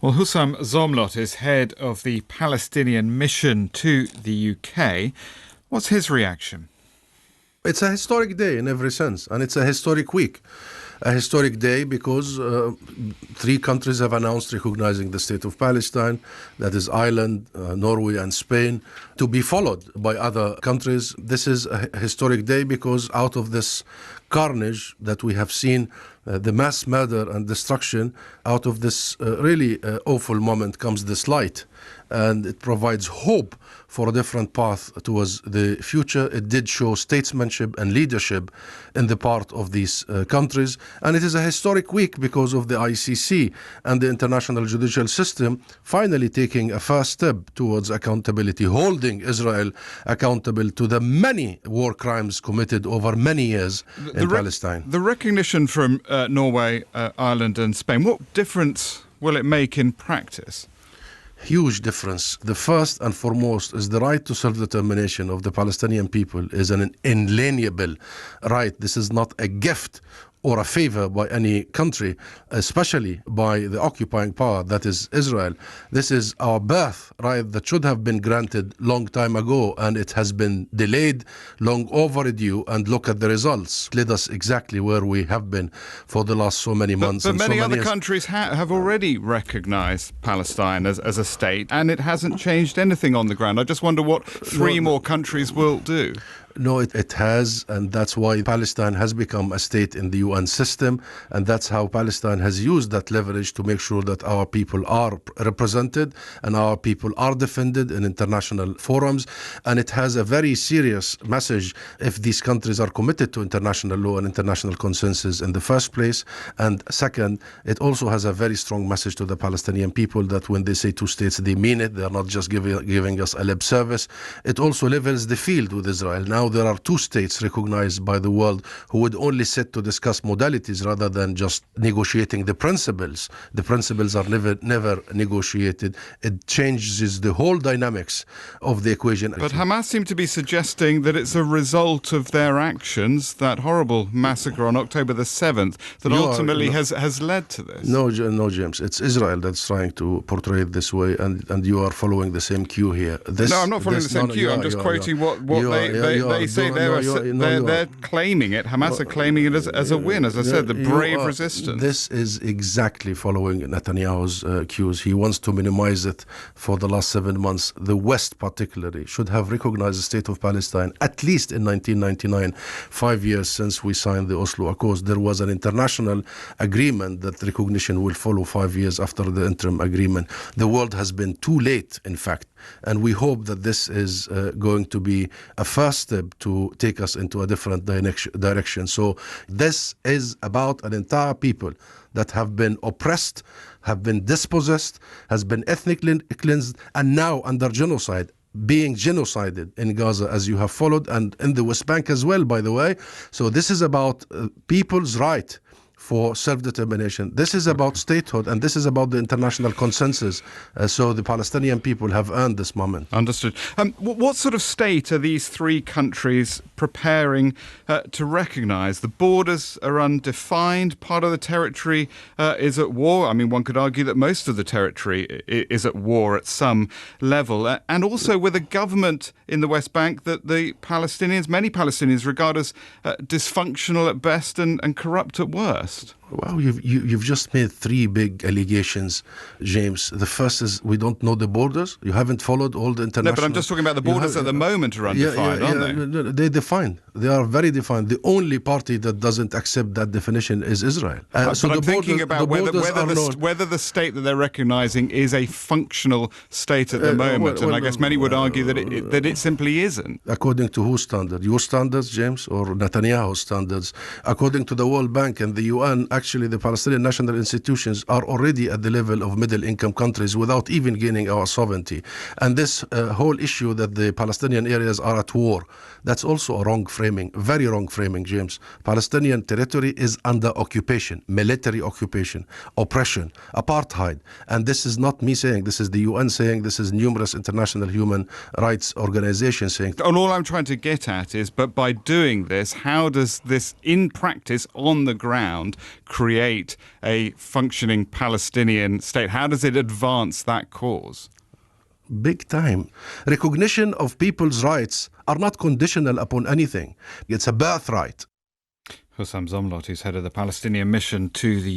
Well, Husam Zomlot is head of the Palestinian mission to the UK. What's his reaction? It's a historic day in every sense, and it's a historic week. A historic day because three countries have announced recognizing the State of Palestine, that is Ireland, Norway and Spain, to be followed by other countries. This is a historic day because out of this carnage that we have seen, the mass murder and destruction, out of this really awful moment comes this light. And it provides hope for a different path towards the future. It did show statesmanship and leadership in the part of these countries. And it is a historic week because of the ICC and the international judicial system finally taking a first step towards accountability, holding Israel accountable to the many war crimes committed over many years in Palestine. The recognition from Norway, Ireland and Spain, what difference will it make in practice? Huge difference. The first and foremost is the right to self-determination of the Palestinian people is an inalienable right. This is not a gift or a favor by any country, especially by the occupying power, that is Israel. This is our birthright that should have been granted long time ago, and it has been delayed, long overdue, and look at the results. It led us exactly where we have been for the last so many months. But many other countries have already recognized Palestine as a state, and it hasn't changed anything on the ground. I just wonder what three more countries will do. No, it has, and that's why Palestine has become a state in the UN system, and that's how Palestine has used that leverage to make sure that our people are represented and our people are defended in international forums. And it has a very serious message if these countries are committed to international law and international consensus in the first place. And second, it also has a very strong message to the Palestinian people that when they say two states, they mean it. They are not just giving us a lip service. It also levels the field with Israel. Now there are two states recognized by the world who would only sit to discuss modalities rather than just negotiating the principles. The principles are never negotiated. It changes the whole dynamics of the equation. But Hamas seem to be suggesting that it's a result of their actions, that horrible massacre on October the 7th, that ultimately has led to this. No, James. It's Israel that's trying to portray it this way, and you are following the same cue here. No, I'm not following the same cue. I'm just quoting what they say. They're claiming it. Hamas are claiming it as a win. As I said, the brave resistance. This is exactly following Netanyahu's cues. He wants to minimize it for the last 7 months. The West particularly should have recognized the State of Palestine at least in 1999, 5 years since we signed the Oslo Accords. There was an international agreement that recognition will follow 5 years after the interim agreement. The world has been too late, in fact. And we hope that this is going to be a first step to take us into a different direction. So this is about an entire people that have been oppressed, have been dispossessed, has been ethnically cleansed, and now under genocide, being genocided in Gaza, as you have followed, and in the West Bank as well, by the way. So this is about people's right for self-determination. This is about statehood, and this is about the international consensus. So the Palestinian people have earned this moment. Understood. What sort of state are these three countries preparing to recognise? The borders are undefined. Part of the territory is at war. I mean, one could argue that most of the territory is at war at some level. And also with a government in the West Bank that many Palestinians regard as dysfunctional at best and corrupt at worst. Wow, you've just made three big allegations, James. The first is we don't know the borders. You haven't followed all the international... No, but I'm just talking about the borders at the moment are undefined, aren't they? They're defined. They are very defined. The only party that doesn't accept that definition is Israel. So I'm thinking about whether the state that they're recognising is a functional state at the moment. And I guess many would argue that it simply isn't. According to whose standard? Your standards, James, or Netanyahu's standards? According to the World Bank and the UN, actually the Palestinian national institutions are already at the level of middle-income countries without even gaining our sovereignty. And this whole issue that the Palestinian areas are at war, that's also a wrong framing, very wrong framing, James. Palestinian territory is under occupation, military occupation, oppression, apartheid. And this is not me saying, this is the UN saying, this is numerous international human rights organizations saying. And all I'm trying to get at is, but by doing this, how does this in practice on the ground create a functioning Palestinian state? How does it advance that cause? Big time. Recognition of people's rights are not conditional upon anything. It's a birthright. Husam Zomlot, who's head of the Palestinian mission to the